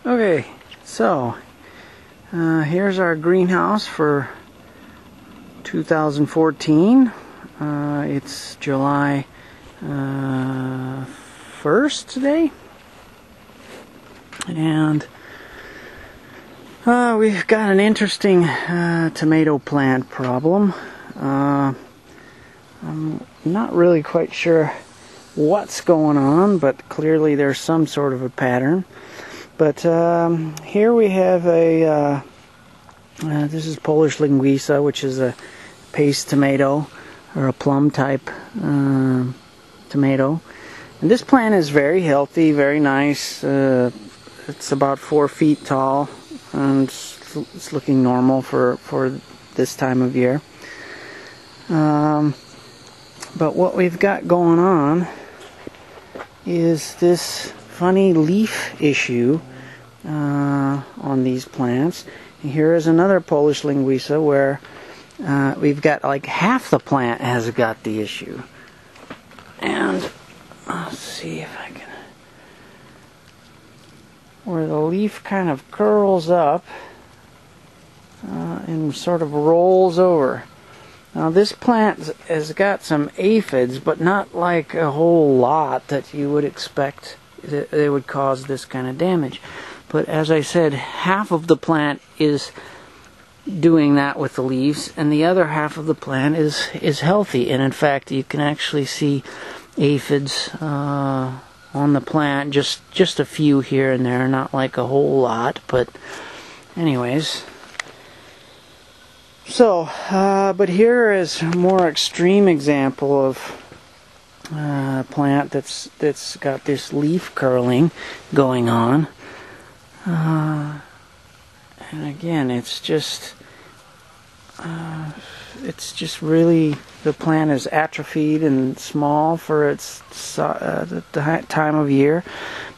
Okay, so here's our greenhouse for 2014. It's July 1st today, and we've got an interesting tomato plant problem. I'm not really quite sure what's going on, but clearly there's some sort of a pattern. But here we have a this is Polish linguiça, which is a paste tomato or a plum type tomato, and this plant is very healthy, very nice. It's about 4 feet tall, and it's looking normal for this time of year. But what we've got going on is this funny leaf issue on these plants. And here is another Polish linguiça where we've got like half the plant has got the issue. And let's see if I can, where the leaf kind of curls up and sort of rolls over. Now this plant has got some aphids, but not like a whole lot that you would expect that they would cause this kind of damage. But as I said, half of the plant is doing that with the leaves, and the other half of the plant is healthy. And in fact, you can actually see aphids on the plant, just a few here and there, not like a whole lot, but anyways. So, but here is a more extreme example of a plant that's got this leaf curling going on. And again, it's just really, the plant is atrophied and small for its the time of year.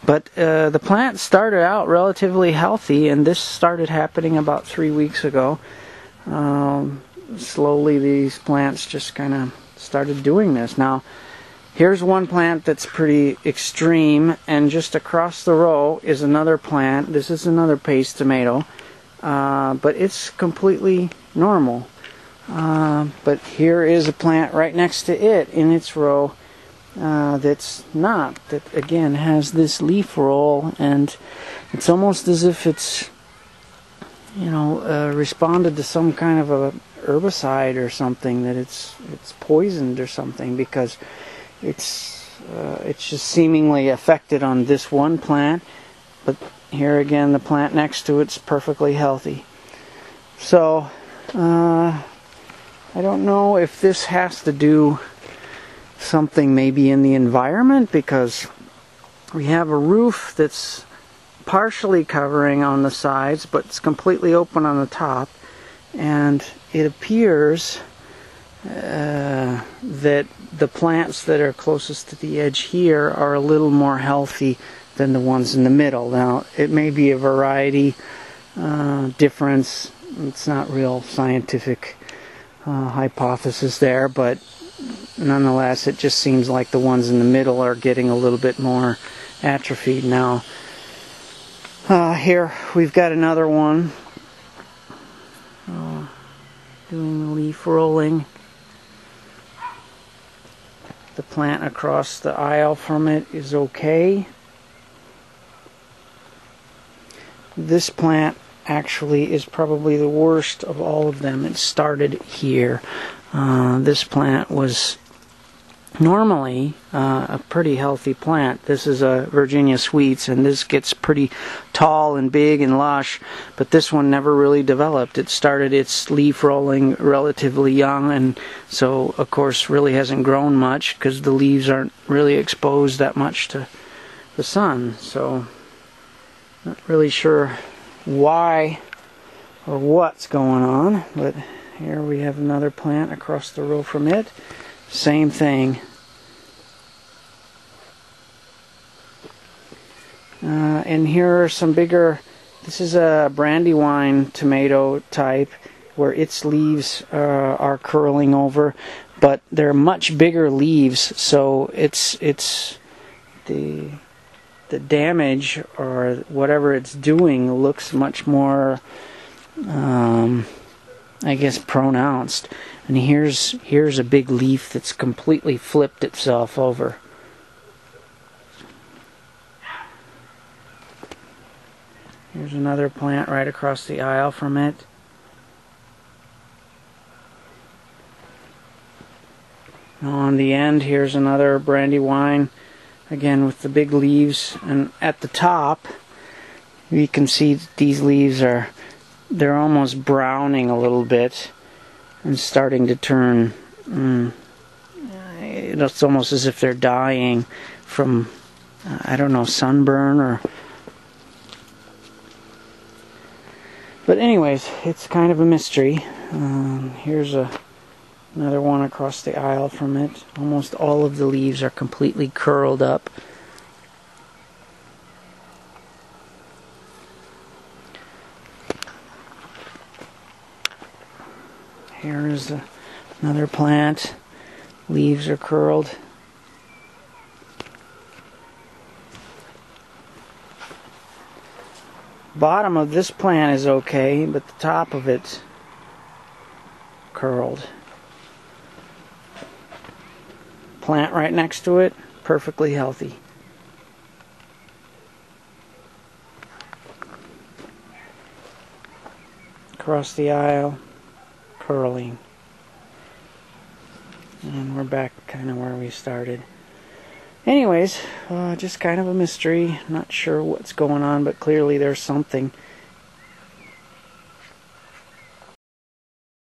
But the plant started out relatively healthy, and this started happening about 3 weeks ago. Slowly these plants just kind of started doing this. Now here's one plant that's pretty extreme, and just across the row is another plant. This is another paste tomato, but it's completely normal. But here is a plant right next to it in its row that's not, that again has this leaf roll, and it's almost as if it's, you know, responded to some kind of a herbicide or something, that it's poisoned or something, because it's just seemingly affected on this one plant. But here again, the plant next to it's perfectly healthy. So I don't know if this has to do something maybe in the environment, because we have a roof that's partially covering on the sides, but it's completely open on the top, and it appears that the plants that are closest to the edge here are a little more healthy than the ones in the middle. Now it may be a variety difference. It's not real scientific hypothesis there, but nonetheless it just seems like the ones in the middle are getting a little bit more atrophied now. Here we've got another one doing the leaf rolling. The plant across the aisle from it is okay. This plant actually is probably the worst of all of them. It started here. This plant was normally a pretty healthy plant. This is a Virginia Sweets, and this gets pretty tall and big and lush, but this one never really developed. It started its leaf rolling relatively young, and so of course really hasn't grown much because the leaves aren't really exposed that much to the sun. So not really sure why or what's going on, but here we have another plant across the row from it. Same thing. And here are some bigger, this is a Brandywine tomato type, where its leaves are curling over, but they're much bigger leaves, so it's the the damage or whatever it's doing looks much more, I guess, pronounced. And here's a big leaf that's completely flipped itself over. Here's another plant right across the aisle from it. On the end, here's another brandywine, again with the big leaves, and at the top you can see that these leaves they're almost browning a little bit and starting to turn, it's almost as if they're dying from, I don't know, sunburn or... But anyways, it's kind of a mystery. Here's another one across the aisle from it. Almost all of the leaves are completely curled up. Here is another plant. Leaves are curled. Bottom of this plant is okay, but the top of it curled. Plant right next to it, perfectly healthy. Across the aisle, curling. And we're back kind of where we started. Anyways, just kind of a mystery. Not sure what's going on, but clearly there's something.